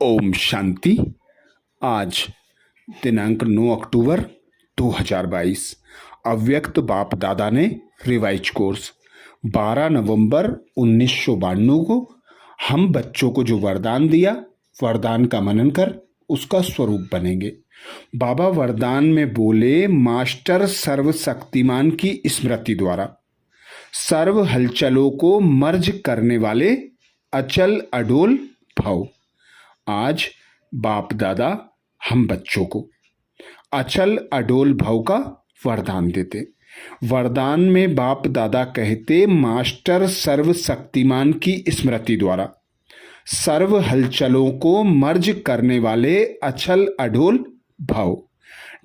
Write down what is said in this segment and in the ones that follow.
ओम शांति। आज दिनांक 9 अक्टूबर 2022। अव्यक्त बाप दादा ने रिवाइज कोर्स 12 नवंबर 1992 को हम बच्चों को जो वरदान दिया, वरदान का मनन कर उसका स्वरूप बनेंगे। बाबा वरदान में बोले, मास्टर सर्वशक्तिमान की स्मृति द्वारा सर्व हलचलों को मर्ज करने वाले अचल अडोल भव। आज बाप दादा हम बच्चों को अचल अडोल भव का वरदान देते। वरदान में बाप दादा कहते, मास्टर सर्वशक्तिमान की स्मृति द्वारा सर्व हलचलों को मर्ज करने वाले अचल अडोल भव।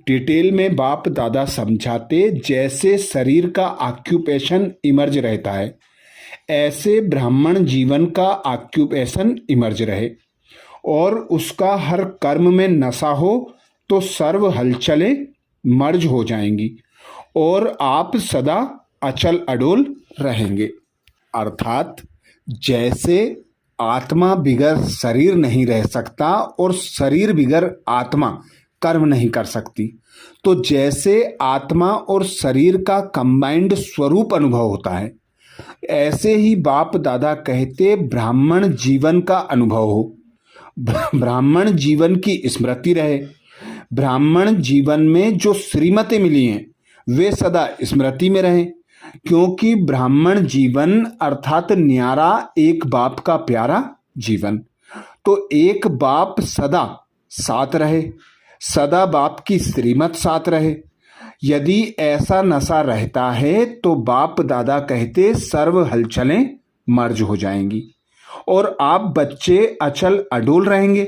डिटेल में बाप दादा समझाते, जैसे शरीर का ऑक्यूपेशन इमर्ज रहता है, ऐसे ब्राह्मण जीवन का ऑक्यूपेशन इमर्ज रहे और उसका हर कर्म में नशा हो तो सर्व हलचलें मर्ज हो जाएंगी और आप सदा अचल अडोल रहेंगे। अर्थात जैसे आत्मा बिगर शरीर नहीं रह सकता और शरीर बिगर आत्मा कर्म नहीं कर सकती, तो जैसे आत्मा और शरीर का कंबाइंड स्वरूप अनुभव होता है, ऐसे ही बाप दादा कहते ब्राह्मण जीवन का अनुभव हो, ब्राह्मण जीवन की स्मृति रहे। ब्राह्मण जीवन में जो श्रीमतें मिली हैं वे सदा स्मृति में रहें, क्योंकि ब्राह्मण जीवन अर्थात न्यारा एक बाप का प्यारा जीवन। तो एक बाप सदा साथ रहे, सदा बाप की श्रीमत साथ रहे। यदि ऐसा नशा रहता है तो बाप दादा कहते सर्व हलचलें मर्ज हो जाएंगी और आप बच्चे अचल अडोल रहेंगे,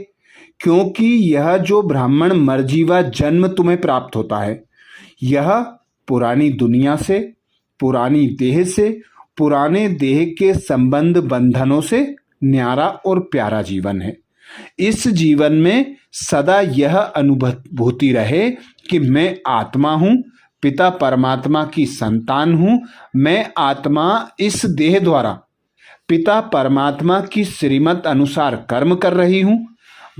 क्योंकि यह जो ब्राह्मण मर्जीवा जन्म तुम्हें प्राप्त होता है, यह पुरानी दुनिया से, पुरानी देह से, पुराने देह के संबंध बंधनों से न्यारा और प्यारा जीवन है। इस जीवन में सदा यह अनुभूति रहे कि मैं आत्मा हूँ, पिता परमात्मा की संतान हूँ। मैं आत्मा इस देह द्वारा पिता परमात्मा की श्रीमत अनुसार कर्म कर रही हूँ,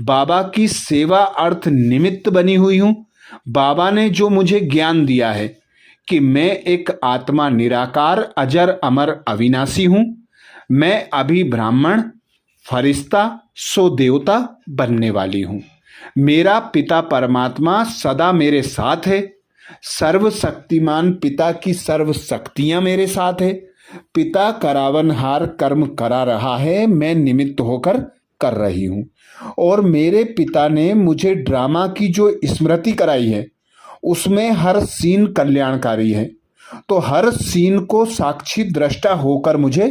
बाबा की सेवा अर्थ निमित्त बनी हुई हूँ। बाबा ने जो मुझे ज्ञान दिया है कि मैं एक आत्मा निराकार अजर अमर अविनाशी हूँ, मैं अभी ब्राह्मण फरिश्ता सो देवता बनने वाली हूँ। मेरा पिता परमात्मा सदा मेरे साथ है, सर्वशक्तिमान पिता की सर्व शक्तियाँ मेरे साथ है। पिता करावनहार कर्म करा रहा है, मैं निमित्त होकर कर रही हूँ। और मेरे पिता ने मुझे ड्रामा की जो स्मृति कराई है उसमें हर सीन कल्याणकारी है, तो हर सीन को साक्षी दृष्टा होकर मुझे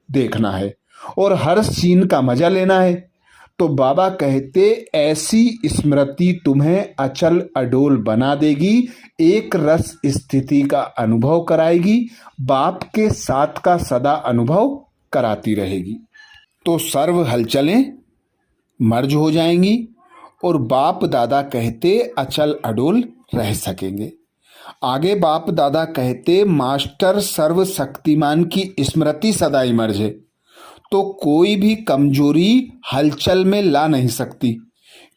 देखना है और हर सीन का मजा लेना है। तो बाबा कहते, ऐसी स्मृति तुम्हें अचल अडोल बना देगी, एक रस स्थिति का अनुभव कराएगी, बाप के साथ का सदा अनुभव कराती रहेगी। तो सर्व हलचलें मर्ज हो जाएंगी और बाप दादा कहते अचल अडोल रह सकेंगे। आगे बाप दादा कहते, मास्टर सर्वशक्तिमान की स्मृति सदा इमर्ज है, तो कोई भी कमजोरी हलचल में ला नहीं सकती,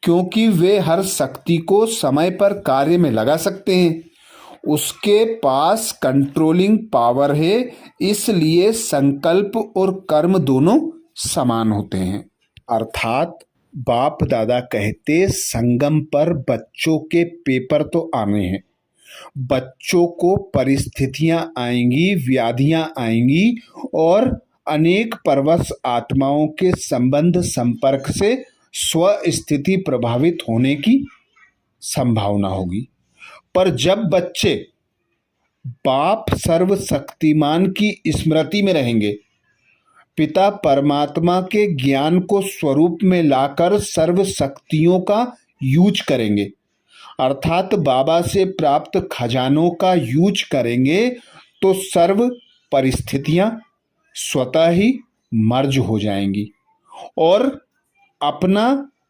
क्योंकि वे हर शक्ति को समय पर कार्य में लगा सकते हैं। उसके पास कंट्रोलिंग पावर है, इसलिए संकल्प और कर्म दोनों समान होते हैं। अर्थात बाप दादा कहते, संगम पर बच्चों के पेपर तो आने हैं, बच्चों को परिस्थितियां आएंगी, व्याधियां आएंगी और अनेक परवश आत्माओं के संबंध संपर्क से स्व स्थिति प्रभावित होने की संभावना होगी। पर जब बच्चे बाप सर्वशक्तिमान की स्मृति में रहेंगे, पिता परमात्मा के ज्ञान को स्वरूप में लाकर सर्व शक्तियों का यूज करेंगे, अर्थात बाबा से प्राप्त खजानों का यूज करेंगे, तो सर्व परिस्थितियां स्वतः ही मर्ज हो जाएंगी और अपना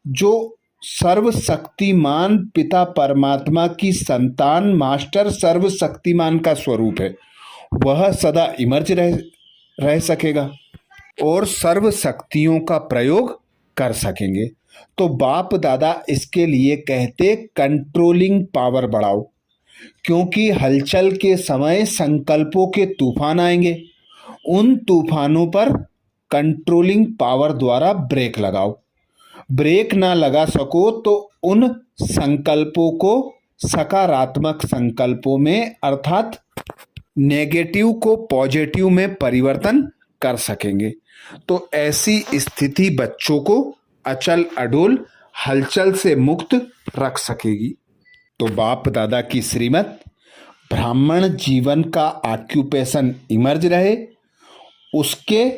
जो सर्वशक्तिमान पिता परमात्मा की संतान मास्टर सर्वशक्तिमान का स्वरूप है वह सदा इमर्ज रह सकेगा और सर्व शक्तियों का प्रयोग कर सकेंगे। तो बाप दादा इसके लिए कहते कंट्रोलिंग पावर बढ़ाओ, क्योंकि हलचल के समय संकल्पों के तूफान आएंगे। उन तूफानों पर कंट्रोलिंग पावर द्वारा ब्रेक लगाओ। ब्रेक ना लगा सको तो उन संकल्पों को सकारात्मक संकल्पों में अर्थात नेगेटिव को पॉजिटिव में परिवर्तन कर सकेंगे। तो ऐसी स्थिति बच्चों को अचल अडोल हलचल से मुक्त रख सकेगी। तो बाप दादा की श्रीमत ब्राह्मण जीवन का ऑक्यूपेशन इमर्ज रहे, उसके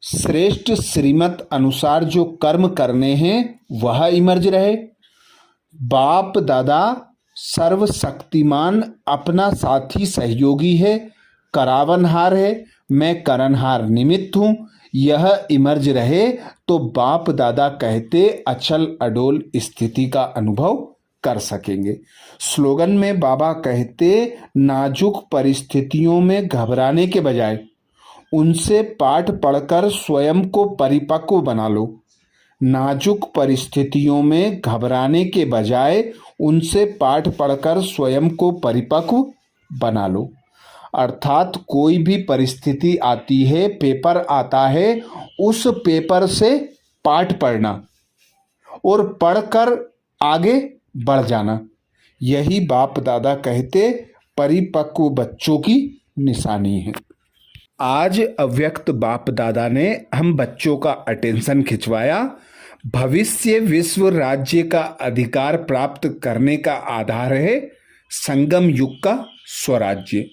श्रेष्ठ श्रीमत अनुसार जो कर्म करने हैं वह इमर्ज रहे। बाप दादा सर्वशक्तिमान अपना साथी सहयोगी है, करावनहार है, मैं करनहार निमित्त हूँ, यह इमर्ज रहे। तो बाप दादा कहते अचल अडोल स्थिति का अनुभव कर सकेंगे। स्लोगन में बाबा कहते नाजुक परिस्थितियों में घबराने के बजाय उनसे पाठ पढ़कर स्वयं को परिपक्व बना लो। नाजुक परिस्थितियों में घबराने के बजाय उनसे पाठ पढ़कर स्वयं को परिपक्व बना लो। अर्थात कोई भी परिस्थिति आती है, पेपर आता है, उस पेपर से पाठ पढ़ना और पढ़कर आगे बढ़ जाना, यही बाप दादा कहते परिपक्व बच्चों की निशानी है। आज अव्यक्त बाप दादा ने हम बच्चों का अटेंशन खिंचवाया। भविष्य विश्व राज्य का अधिकार प्राप्त करने का आधार है संगम युग का स्वराज्य।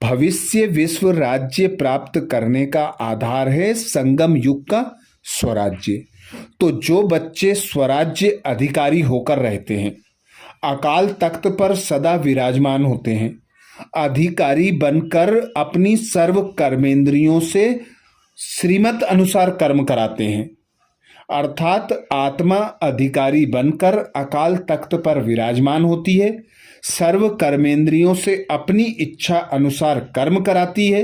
भविष्य विश्व राज्य प्राप्त करने का आधार है संगम युग का स्वराज्य। तो जो बच्चे स्वराज्य अधिकारी होकर रहते हैं, अकाल तख्त पर सदा विराजमान होते हैं, अधिकारी बनकर अपनी सर्व कर्मेंद्रियों से श्रीमत अनुसार कर्म कराते हैं, अर्थात आत्मा अधिकारी बनकर अकाल तख्त पर विराजमान होती है, सर्व कर्मेंद्रियों से अपनी इच्छा अनुसार कर्म कराती है।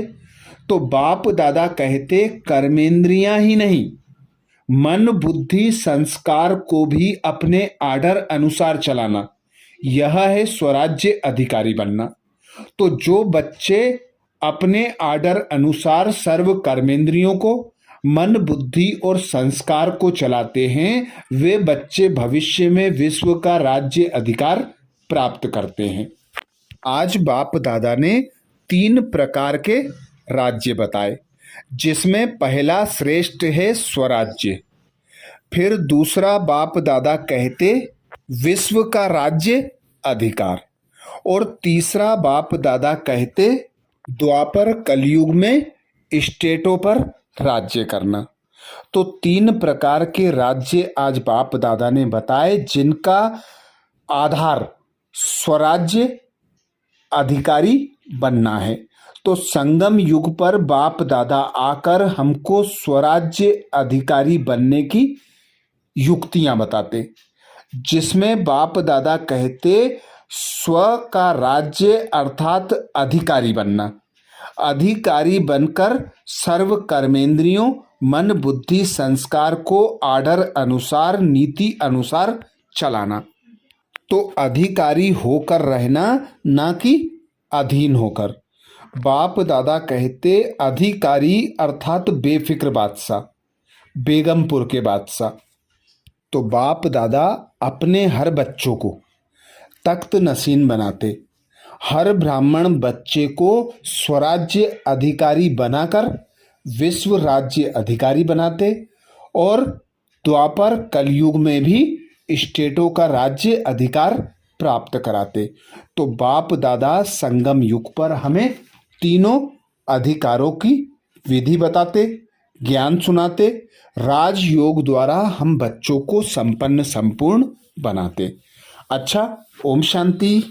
तो बाप दादा कहते कर्मेंद्रियां ही नहीं, मन बुद्धि संस्कार को भी अपने आर्डर अनुसार चलाना, यह है स्वराज्य अधिकारी बनना। तो जो बच्चे अपने आर्डर अनुसार सर्व कर्मेंद्रियों को, मन बुद्धि और संस्कार को चलाते हैं, वे बच्चे भविष्य में विश्व का राज्य अधिकार प्राप्त करते हैं। आज बाप दादा ने 3 प्रकार के राज्य बताए, जिसमें पहला श्रेष्ठ है स्वराज्य, फिर दूसरा बाप दादा कहते विश्व का राज्य अधिकार, और तीसरा बाप दादा कहते द्वापर कलयुग में स्टेटों पर राज्य करना। तो 3 प्रकार के राज्य आज बाप दादा ने बताए, जिनका आधार स्वराज्य अधिकारी बनना है। तो संगम युग पर बाप दादा आकर हमको स्वराज्य अधिकारी बनने की युक्तियां बताते, जिसमें बाप दादा कहते स्व का राज्य अर्थात अधिकारी बनना, अधिकारी बनकर सर्व कर्मेंद्रियों, मन बुद्धि संस्कार को आर्डर अनुसार नीति अनुसार चलाना। तो अधिकारी होकर रहना, ना कि अधीन होकर। बाप दादा कहते अधिकारी अर्थात बेफिक्र बादशाह, बेगमपुर के बादशाह। तो बाप दादा अपने हर बच्चों को तख्त नशीन बनाते, हर ब्राह्मण बच्चे को स्वराज्य अधिकारी बनाकर विश्व राज्य अधिकारी बनाते, और द्वापर कलयुग में भी स्टेटों का राज्य अधिकार प्राप्त कराते। तो बाप दादा संगम युग पर हमें तीनों अधिकारों की विधि बताते, ज्ञान सुनाते, राजयोग द्वारा हम बच्चों को संपन्न संपूर्ण बनाते। अच्छा, ओम शांति।